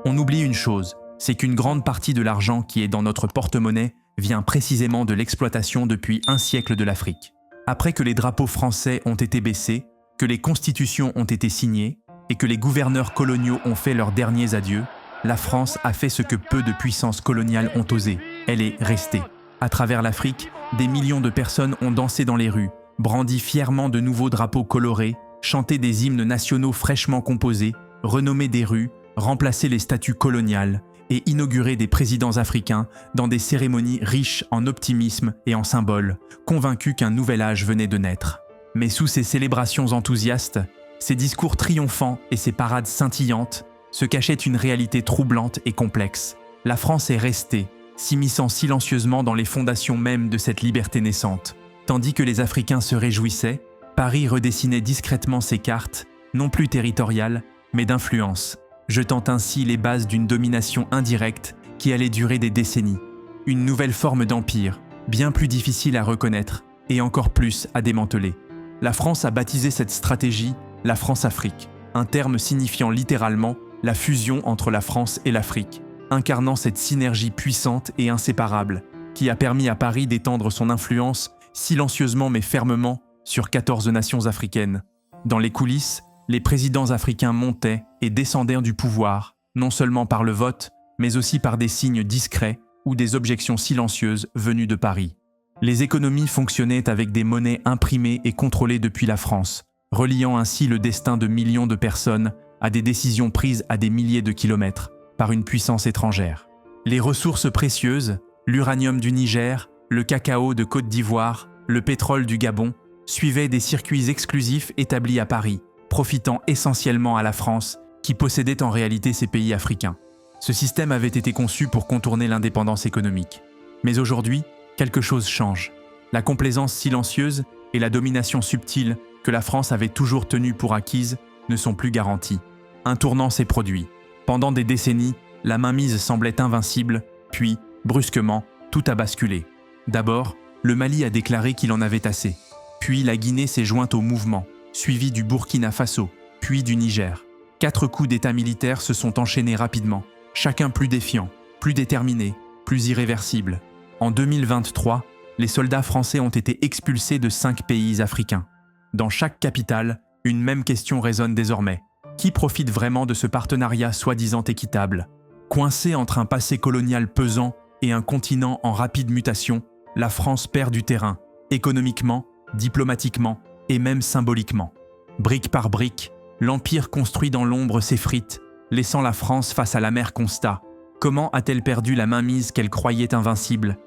On oublie une chose, c'est qu'une grande partie de l'argent qui est dans notre porte-monnaie vient précisément de l'exploitation depuis un siècle de l'Afrique. Après que les drapeaux français ont été baissés, que les constitutions ont été signées et que les gouverneurs coloniaux ont fait leurs derniers adieux, la France a fait ce que peu de puissances coloniales ont osé. Elle est restée. À travers l'Afrique, des millions de personnes ont dansé dans les rues, brandi fièrement de nouveaux drapeaux colorés, chanté des hymnes nationaux fraîchement composés, renommé des rues, remplacé les statues coloniales et inauguré des présidents africains dans des cérémonies riches en optimisme et en symboles, convaincus qu'un nouvel âge venait de naître. Mais sous ces célébrations enthousiastes, ces discours triomphants et ces parades scintillantes, se cachait une réalité troublante et complexe. La France est restée, s'immisçant silencieusement dans les fondations mêmes de cette liberté naissante. Tandis que les Africains se réjouissaient, Paris redessinait discrètement ses cartes, non plus territoriales, mais d'influence, jetant ainsi les bases d'une domination indirecte qui allait durer des décennies. Une nouvelle forme d'empire, bien plus difficile à reconnaître et encore plus à démanteler. La France a baptisé cette stratégie la France-Afrique, un terme signifiant littéralement la fusion entre la France et l'Afrique, incarnant cette synergie puissante et inséparable qui a permis à Paris d'étendre son influence silencieusement mais fermement sur 14 nations africaines. Dans les coulisses, les présidents africains montaient et descendaient du pouvoir, non seulement par le vote, mais aussi par des signes discrets ou des objections silencieuses venues de Paris. Les économies fonctionnaient avec des monnaies imprimées et contrôlées depuis la France, reliant ainsi le destin de millions de personnes à des décisions prises à des milliers de kilomètres par une puissance étrangère. Les ressources précieuses, l'uranium du Niger, le cacao de Côte d'Ivoire, le pétrole du Gabon, suivaient des circuits exclusifs établis à Paris, profitant essentiellement à la France, qui possédait en réalité ces pays africains. Ce système avait été conçu pour contourner l'indépendance économique. Mais aujourd'hui, quelque chose change. La complaisance silencieuse et la domination subtile que la France avait toujours tenue pour acquise ne sont plus garanties. Un tournant s'est produit. Pendant des décennies, la mainmise semblait invincible, puis, brusquement, tout a basculé. D'abord, le Mali a déclaré qu'il en avait assez. Puis la Guinée s'est jointe au mouvement, suivi du Burkina Faso, puis du Niger. 4 coups d'État militaires se sont enchaînés rapidement, chacun plus défiant, plus déterminé, plus irréversible. En 2023, les soldats français ont été expulsés de 5 pays africains. Dans chaque capitale, une même question résonne désormais. Qui profite vraiment de ce partenariat soi-disant équitable? Coincée entre un passé colonial pesant et un continent en rapide mutation, la France perd du terrain, économiquement, diplomatiquement et même symboliquement. Brique par brique, l'empire construit dans l'ombre s'effrite, laissant la France face à l'amer constat. Comment a-t-elle perdu la mainmise qu'elle croyait invincible?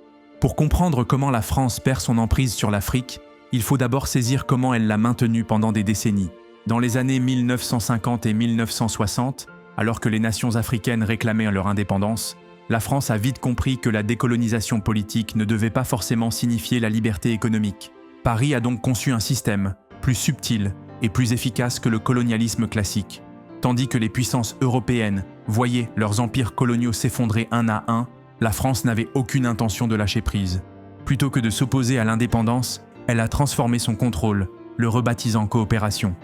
Pour comprendre comment la France perd son emprise sur l'Afrique, il faut d'abord saisir comment elle l'a maintenue pendant des décennies. Dans les années 1950 et 1960, alors que les nations africaines réclamaient leur indépendance, la France a vite compris que la décolonisation politique ne devait pas forcément signifier la liberté économique. Paris a donc conçu un système plus subtil et plus efficace que le colonialisme classique. Tandis que les puissances européennes voyaient leurs empires coloniaux s'effondrer un à un, la France n'avait aucune intention de lâcher prise. Plutôt que de s'opposer à l'indépendance, elle a transformé son contrôle, le rebaptisant coopération.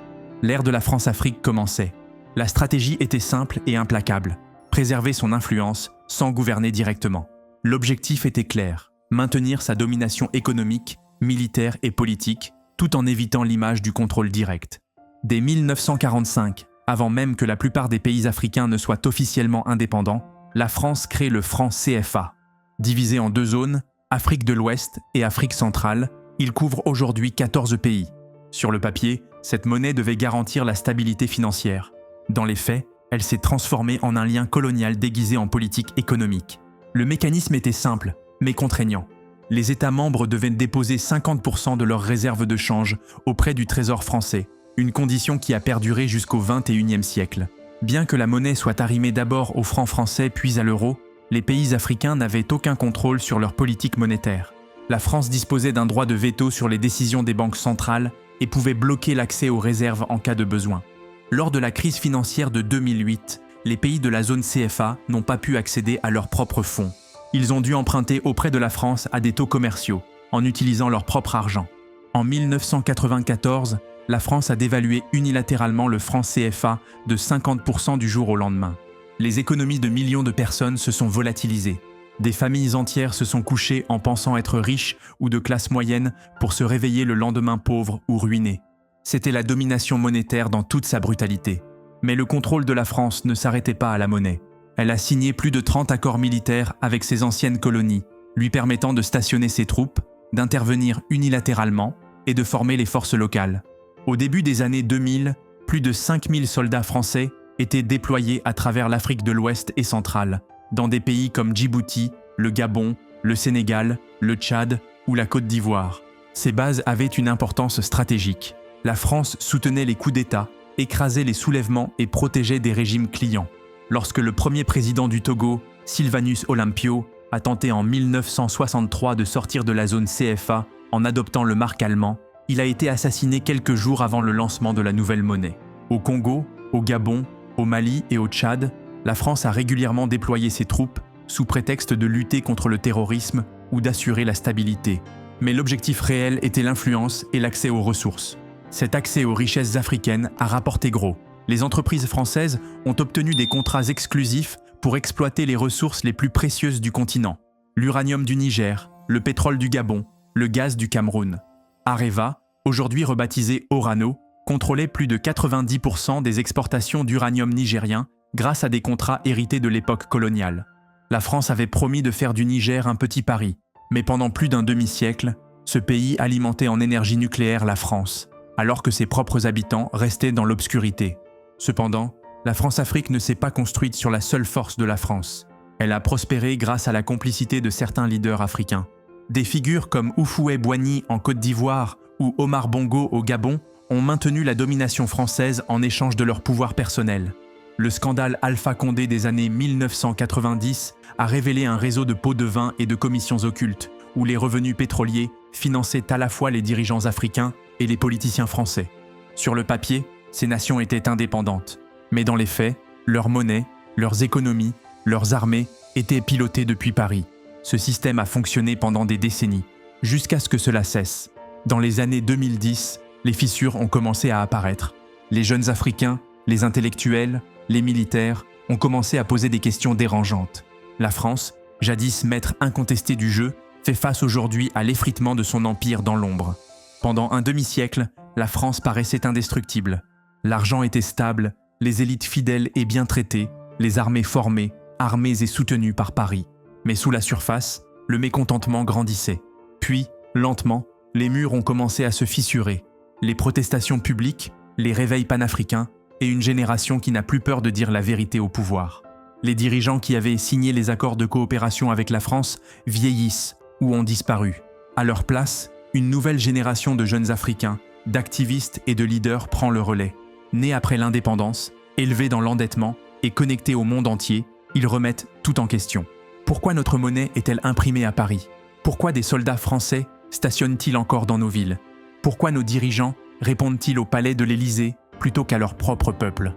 L'ère de la France-Afrique commençait. La stratégie était simple et implacable, préserver son influence sans gouverner directement. L'objectif était clair, maintenir sa domination économique, militaire et politique, tout en évitant l'image du contrôle direct. Dès 1945, avant même que la plupart des pays africains ne soient officiellement indépendants, la France crée le franc CFA. Divisé en 2 zones, Afrique de l'Ouest et Afrique centrale, il couvre aujourd'hui 14 pays. Sur le papier, cette monnaie devait garantir la stabilité financière. Dans les faits, elle s'est transformée en un lien colonial déguisé en politique économique. Le mécanisme était simple, mais contraignant. Les États membres devaient déposer 50% de leurs réserves de change auprès du Trésor français, une condition qui a perduré jusqu'au XXIe siècle. Bien que la monnaie soit arrimée d'abord au franc français puis à l'euro, les pays africains n'avaient aucun contrôle sur leur politique monétaire. La France disposait d'un droit de veto sur les décisions des banques centrales et pouvait bloquer l'accès aux réserves en cas de besoin. Lors de la crise financière de 2008, les pays de la zone CFA n'ont pas pu accéder à leurs propres fonds. Ils ont dû emprunter auprès de la France à des taux commerciaux, en utilisant leur propre argent. En 1994, la France a dévalué unilatéralement le franc CFA de 50% du jour au lendemain. Les économies de millions de personnes se sont volatilisées. Des familles entières se sont couchées en pensant être riches ou de classe moyenne pour se réveiller le lendemain pauvres ou ruinés. C'était la domination monétaire dans toute sa brutalité. Mais le contrôle de la France ne s'arrêtait pas à la monnaie. Elle a signé plus de 30 accords militaires avec ses anciennes colonies, lui permettant de stationner ses troupes, d'intervenir unilatéralement et de former les forces locales. Au début des années 2000, plus de 5000 soldats français étaient déployés à travers l'Afrique de l'Ouest et centrale, dans des pays comme Djibouti, le Gabon, le Sénégal, le Tchad ou la Côte d'Ivoire. Ces bases avaient une importance stratégique. La France soutenait les coups d'État, écrasait les soulèvements et protégeait des régimes clients. Lorsque le premier président du Togo, Sylvanus Olympio, a tenté en 1963 de sortir de la zone CFA en adoptant le mark allemand, il a été assassiné quelques jours avant le lancement de la nouvelle monnaie. Au Congo, au Gabon, au Mali et au Tchad, la France a régulièrement déployé ses troupes sous prétexte de lutter contre le terrorisme ou d'assurer la stabilité. Mais l'objectif réel était l'influence et l'accès aux ressources. Cet accès aux richesses africaines a rapporté gros. Les entreprises françaises ont obtenu des contrats exclusifs pour exploiter les ressources les plus précieuses du continent. L'uranium du Niger, le pétrole du Gabon, le gaz du Cameroun. Areva, aujourd'hui rebaptisé Orano, contrôlait plus de 90% des exportations d'uranium nigérien grâce à des contrats hérités de l'époque coloniale. La France avait promis de faire du Niger un petit Paris, mais pendant plus d'un demi-siècle, ce pays alimentait en énergie nucléaire la France, alors que ses propres habitants restaient dans l'obscurité. Cependant, la France-Afrique ne s'est pas construite sur la seule force de la France. Elle a prospéré grâce à la complicité de certains leaders africains. Des figures comme Houphouët-Boigny en Côte d'Ivoire ou Omar Bongo au Gabon ont maintenu la domination française en échange de leur pouvoir personnel. Le scandale Alpha Condé des années 1990 a révélé un réseau de pots de vin et de commissions occultes, où les revenus pétroliers finançaient à la fois les dirigeants africains et les politiciens français. Sur le papier, ces nations étaient indépendantes, mais dans les faits, leur monnaie, leurs économies, leurs armées étaient pilotées depuis Paris. Ce système a fonctionné pendant des décennies, jusqu'à ce que cela cesse. Dans les années 2010, les fissures ont commencé à apparaître. Les jeunes Africains, les intellectuels, les militaires ont commencé à poser des questions dérangeantes. La France, jadis maître incontesté du jeu, fait face aujourd'hui à l'effritement de son empire dans l'ombre. Pendant un demi-siècle, la France paraissait indestructible. L'argent était stable, les élites fidèles et bien traitées, les armées formées, armées et soutenues par Paris. Mais sous la surface, le mécontentement grandissait. Puis, lentement, les murs ont commencé à se fissurer. Les protestations publiques, les réveils panafricains et une génération qui n'a plus peur de dire la vérité au pouvoir. Les dirigeants qui avaient signé les accords de coopération avec la France vieillissent ou ont disparu. À leur place, une nouvelle génération de jeunes Africains, d'activistes et de leaders prend le relais. Nés après l'indépendance, élevés dans l'endettement et connectés au monde entier, ils remettent tout en question. Pourquoi notre monnaie est-elle imprimée à Paris? Pourquoi des soldats français stationnent-ils encore dans nos villes? Pourquoi nos dirigeants répondent-ils au palais de l'Élysée plutôt qu'à leur propre peuple?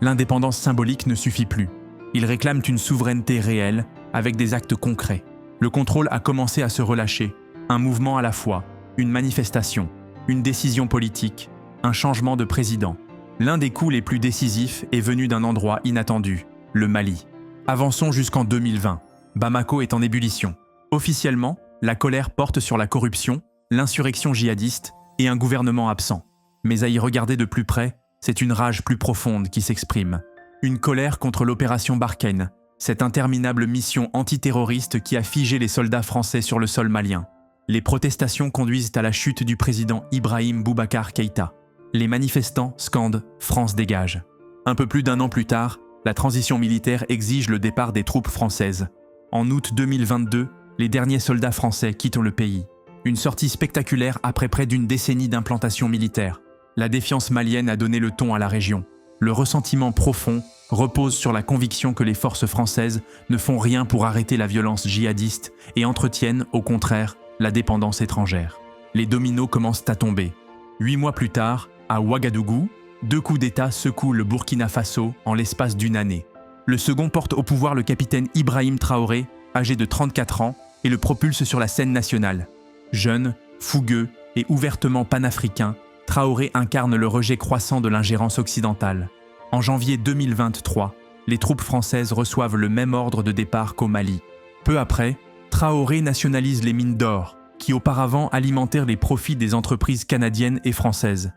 L'indépendance symbolique ne suffit plus. Ils réclament une souveraineté réelle avec des actes concrets. Le contrôle a commencé à se relâcher. Un mouvement à la fois, une manifestation, une décision politique, un changement de président. L'un des coups les plus décisifs est venu d'un endroit inattendu, le Mali. Avançons jusqu'en 2020. Bamako est en ébullition. Officiellement, la colère porte sur la corruption, l'insurrection djihadiste et un gouvernement absent. Mais à y regarder de plus près, c'est une rage plus profonde qui s'exprime. Une colère contre l'opération Barkhane, cette interminable mission antiterroriste qui a figé les soldats français sur le sol malien. Les protestations conduisent à la chute du président Ibrahim Boubacar Keïta. Les manifestants scandent « France dégage ». Un peu plus d'un an plus tard, la transition militaire exige le départ des troupes françaises. En août 2022, les derniers soldats français quittent le pays. Une sortie spectaculaire après près d'une décennie d'implantation militaire. La défiance malienne a donné le ton à la région. Le ressentiment profond repose sur la conviction que les forces françaises ne font rien pour arrêter la violence djihadiste et entretiennent, au contraire, la dépendance étrangère. Les dominos commencent à tomber. 8 mois plus tard, à Ouagadougou, 2 coups d'État secouent le Burkina Faso en l'espace d'une année. Le second porte au pouvoir le capitaine Ibrahim Traoré, âgé de 34 ans, et le propulse sur la scène nationale. Jeune, fougueux et ouvertement panafricain, Traoré incarne le rejet croissant de l'ingérence occidentale. En janvier 2023, les troupes françaises reçoivent le même ordre de départ qu'au Mali. Peu après, Traoré nationalise les mines d'or, qui auparavant alimentèrent les profits des entreprises canadiennes et françaises.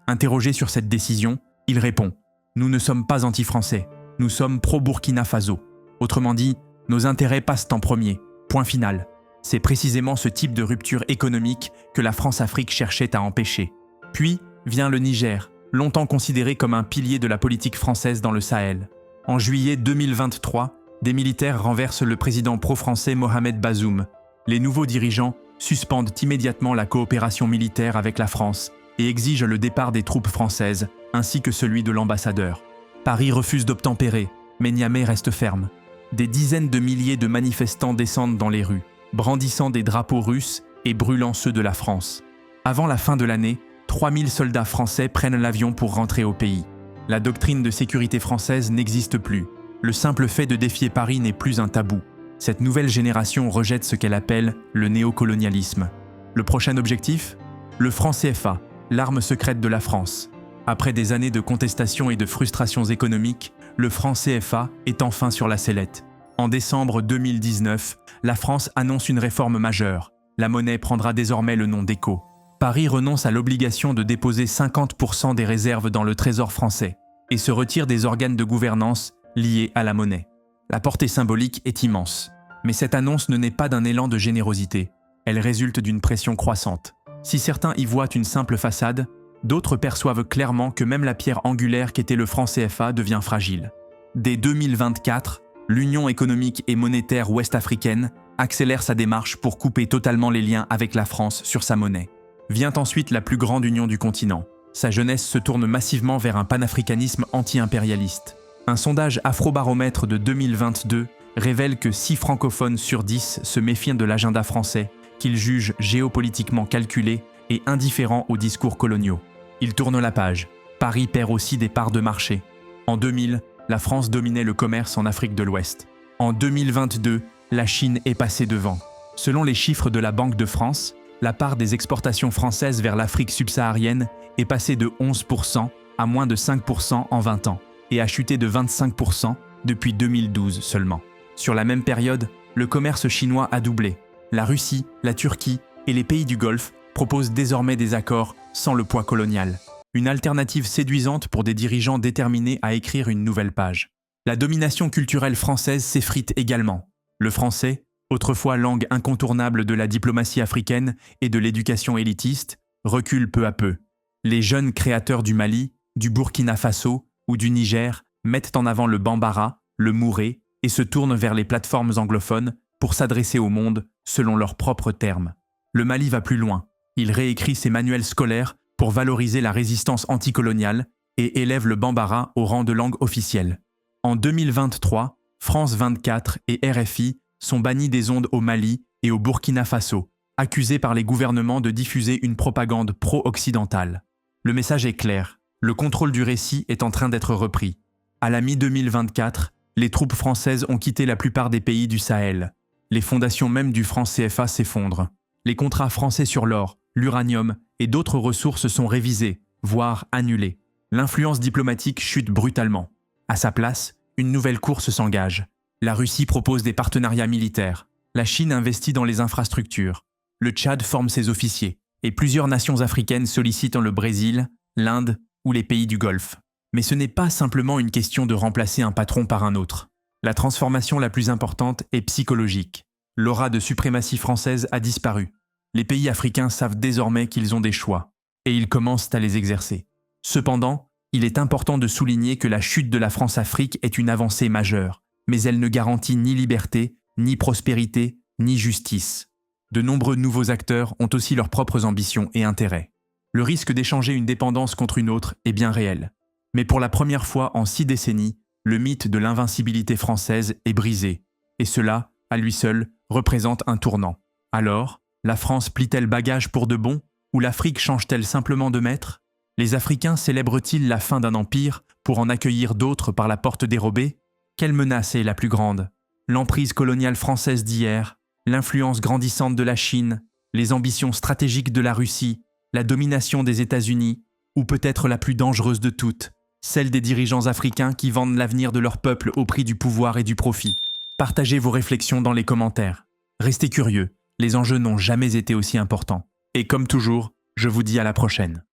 Interrogé sur cette décision, il répond « Nous ne sommes pas anti-français, nous sommes pro-Burkina Faso. Autrement dit, nos intérêts passent en premier. Point final. » C'est précisément ce type de rupture économique que la France-Afrique cherchait à empêcher. Puis vient le Niger, longtemps considéré comme un pilier de la politique française dans le Sahel. En juillet 2023, des militaires renversent le président pro-français Mohamed Bazoum. Les nouveaux dirigeants suspendent immédiatement la coopération militaire avec la France et exigent le départ des troupes françaises, ainsi que celui de l'ambassadeur. Paris refuse d'obtempérer, mais Niamey reste ferme. Des dizaines de milliers de manifestants descendent dans les rues, brandissant des drapeaux russes et brûlant ceux de la France. Avant la fin de l'année, 3000 soldats français prennent l'avion pour rentrer au pays. La doctrine de sécurité française n'existe plus. Le simple fait de défier Paris n'est plus un tabou. Cette nouvelle génération rejette ce qu'elle appelle le néocolonialisme. Le prochain objectif ? Le franc CFA, l'arme secrète de la France. Après des années de contestation et de frustrations économiques, le franc CFA est enfin sur la sellette. En décembre 2019, la France annonce une réforme majeure. La monnaie prendra désormais le nom d'éco. Paris renonce à l'obligation de déposer 50% des réserves dans le Trésor français et se retire des organes de gouvernance liés à la monnaie. La portée symbolique est immense. Mais cette annonce ne naît pas d'un élan de générosité. Elle résulte d'une pression croissante. Si certains y voient une simple façade, d'autres perçoivent clairement que même la pierre angulaire qu'était le franc CFA devient fragile. Dès 2024, l'Union économique et monétaire ouest-africaine accélère sa démarche pour couper totalement les liens avec la France sur sa monnaie. Vient ensuite la plus grande union du continent. Sa jeunesse se tourne massivement vers un panafricanisme anti-impérialiste. Un sondage Afrobaromètre de 2022 révèle que 6 francophones sur 10 se méfient de l'agenda français, qu'ils jugent géopolitiquement calculé et indifférent aux discours coloniaux. Ils tournent la page. Paris perd aussi des parts de marché. En 2000, la France dominait le commerce en Afrique de l'Ouest. En 2022, la Chine est passée devant. Selon les chiffres de la Banque de France, la part des exportations françaises vers l'Afrique subsaharienne est passée de 11% à moins de 5% en 20 ans et a chuté de 25% depuis 2012 seulement. Sur la même période, le commerce chinois a doublé. La Russie, la Turquie et les pays du Golfe proposent désormais des accords sans le poids colonial. Une alternative séduisante pour des dirigeants déterminés à écrire une nouvelle page. La domination culturelle française s'effrite également. Le français, autrefois langue incontournable de la diplomatie africaine et de l'éducation élitiste, recule peu à peu. Les jeunes créateurs du Mali, du Burkina Faso ou du Niger mettent en avant le bambara, le mouré et se tournent vers les plateformes anglophones pour s'adresser au monde selon leurs propres termes. Le Mali va plus loin. Il réécrit ses manuels scolaires pour valoriser la résistance anticoloniale et élève le bambara au rang de langue officielle. En 2023, France 24 et RFI sont bannis des ondes au Mali et au Burkina Faso, accusés par les gouvernements de diffuser une propagande pro-occidentale. Le message est clair, le contrôle du récit est en train d'être repris. À la mi-2024, les troupes françaises ont quitté la plupart des pays du Sahel. Les fondations même du franc CFA s'effondrent. Les contrats français sur l'or, l'uranium et d'autres ressources sont révisés, voire annulés. L'influence diplomatique chute brutalement. À sa place, une nouvelle course s'engage. La Russie propose des partenariats militaires. La Chine investit dans les infrastructures. Le Tchad forme ses officiers. Et plusieurs nations africaines sollicitent le Brésil, l'Inde ou les pays du Golfe. Mais ce n'est pas simplement une question de remplacer un patron par un autre. La transformation la plus importante est psychologique. L'aura de suprématie française a disparu. Les pays africains savent désormais qu'ils ont des choix, et ils commencent à les exercer. Cependant, il est important de souligner que la chute de la France-Afrique est une avancée majeure, mais elle ne garantit ni liberté, ni prospérité, ni justice. De nombreux nouveaux acteurs ont aussi leurs propres ambitions et intérêts. Le risque d'échanger une dépendance contre une autre est bien réel. Mais pour la première fois en 6 décennies, le mythe de l'invincibilité française est brisé, et cela, à lui seul, représente un tournant. Alors, la France plie-t-elle bagage pour de bon, ou l'Afrique change-t-elle simplement de maître ? Les Africains célèbrent-ils la fin d'un empire pour en accueillir d'autres par la porte dérobée ? Quelle menace est la plus grande ? L'emprise coloniale française d'hier, l'influence grandissante de la Chine, les ambitions stratégiques de la Russie, la domination des États-Unis, ou peut-être la plus dangereuse de toutes, celle des dirigeants africains qui vendent l'avenir de leur peuple au prix du pouvoir et du profit? Partagez vos réflexions dans les commentaires. Restez curieux, les enjeux n'ont jamais été aussi importants. Et comme toujours, je vous dis à la prochaine.